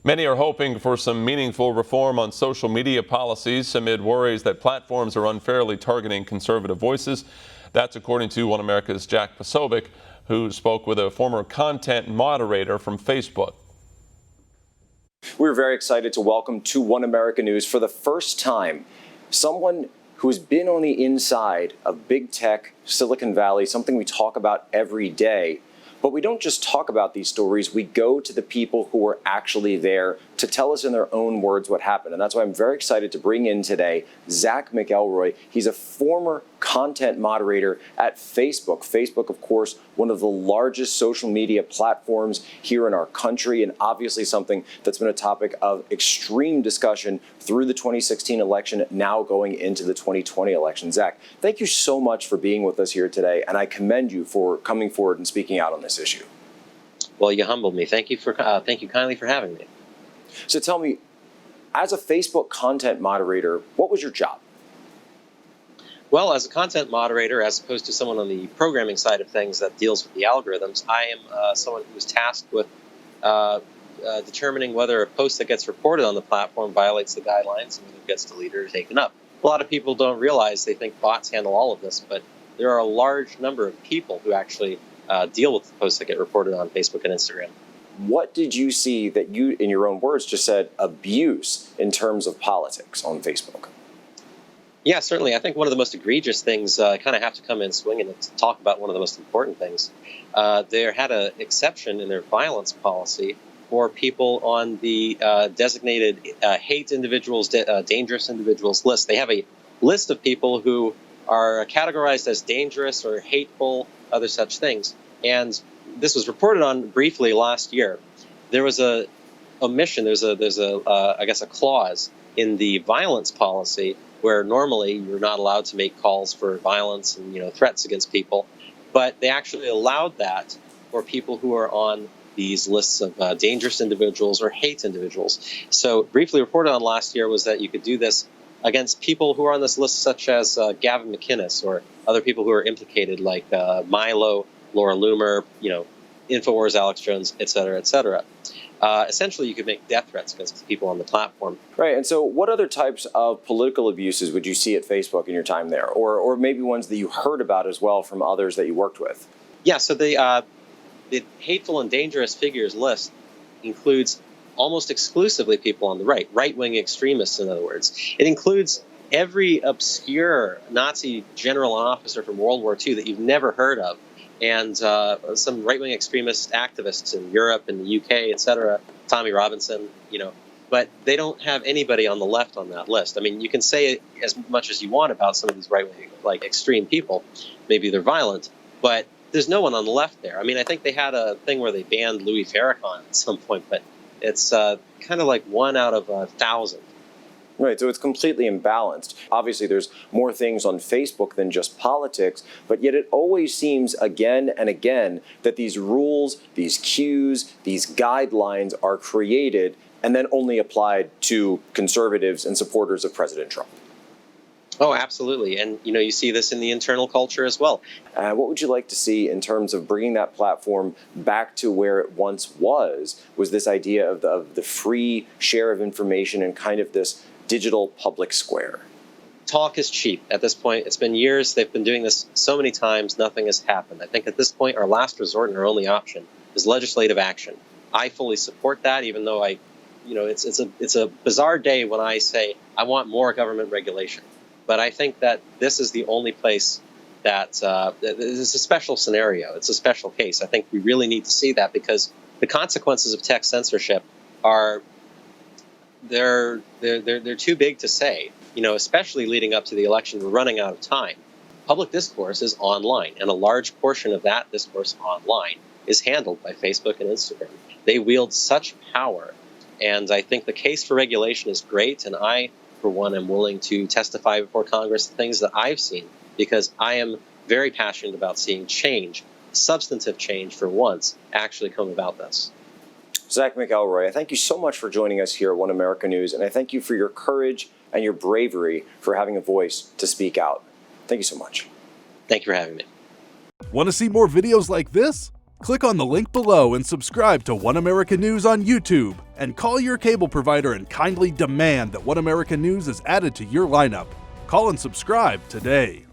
Many are hoping for some meaningful reform on social media policies amid worries that platforms are unfairly targeting conservative voices. That's according to One America's Jack Posobiec, who spoke with a former content moderator from Facebook. We're very excited to welcome to One America News for the first time someone who has been on the inside of big tech, Silicon Valley, something we talk about every day. But we don't just talk about these stories, we go to the people who are actually there to tell us in their own words what happened. And that's why I'm very excited to bring in today Zach McElroy. He's a former content moderator at Facebook. Facebook, of course, one of the largest social media platforms here in our country, and obviously something that's been a topic of extreme discussion through the 2016 election, now going into the 2020 election. Zach, thank you so much for being with us here today, and I commend you for coming forward and speaking out on this issue. Well, you humbled me. Thank you kindly for having me. So tell me, as a Facebook content moderator, what was your job? Well, as a content moderator, as opposed to someone on the programming side of things that deals with the algorithms, I am someone who is tasked with determining whether a post that gets reported on the platform violates the guidelines and whether it gets deleted or taken up. A lot of people don't realize, they think bots handle all of this, but there are a large number of people who actually deal with the posts that get reported on Facebook and Instagram. What did you see that you, in your own words, just said abuse in terms of politics on Facebook? Yeah, certainly. I think one of the most egregious things, I kind of have to come in swinging and talk about one of the most important things. They had an exception in their violence policy for people on the designated hate individuals, dangerous individuals list. They have a list of people who are categorized as dangerous or hateful, other such things. And this was reported on briefly last year. There was a omission. There's a clause in the violence policy where normally you're not allowed to make calls for violence and threats against people, but they actually allowed that for people who are on these lists of dangerous individuals or hate individuals. So briefly reported on last year was that you could do this against people who are on this list, such as Gavin McInnes or other people who are implicated, like Milo, Laura Loomer, InfoWars, Alex Jones, et cetera, et cetera. Essentially, you could make death threats against people on the platform. Right. And so what other types of political abuses would you see at Facebook in your time there? Or maybe ones that you heard about as well from others that you worked with? Yeah, so the hateful and dangerous figures list includes almost exclusively people on the right-wing extremists, in other words. It includes every obscure Nazi general and officer from World War II that you've never heard of, and some right-wing extremist activists in Europe and the UK, etc., Tommy Robinson, but they don't have anybody on the left on that list. I mean, you can say as much as you want about some of these right-wing, extreme people. Maybe they're violent, but there's no one on the left there. I mean, I think they had a thing where they banned Louis Farrakhan at some point, but it's kind of like 1 out of 1,000. Right, so it's completely imbalanced. Obviously, there's more things on Facebook than just politics, but yet it always seems again and again that these rules, these cues, these guidelines are created and then only applied to conservatives and supporters of President Trump. Oh, absolutely. And, you see this in the internal culture as well. What would you like to see in terms of bringing that platform back to where it once was this idea of the free share of information and kind of this digital public square? Talk is cheap. At this point, it's been years. They've been doing this so many times, nothing has happened. I think at this point, our last resort and our only option is legislative action. I fully support that, even though it's a bizarre day when I say I want more government regulation. But I think that this is the only place that is a special scenario. It's a special case. I think we really need to see that, because the consequences of tech censorship are they're too big to say. Especially leading up to the election, we're running out of time. Public discourse is online, and a large portion of that discourse online is handled by Facebook and Instagram. They wield such power, and I think the case for regulation is great, and I, for one, am willing to testify before Congress the things that I've seen, because I am very passionate about seeing change, substantive change for once, actually come about this. Zach McElroy, I thank you so much for joining us here at One America News, and I thank you for your courage and your bravery for having a voice to speak out. Thank you so much. Thank you for having me. Want to see more videos like this? Click on the link below and subscribe to One America News on YouTube, and call your cable provider and kindly demand that One America News is added to your lineup. Call and subscribe today.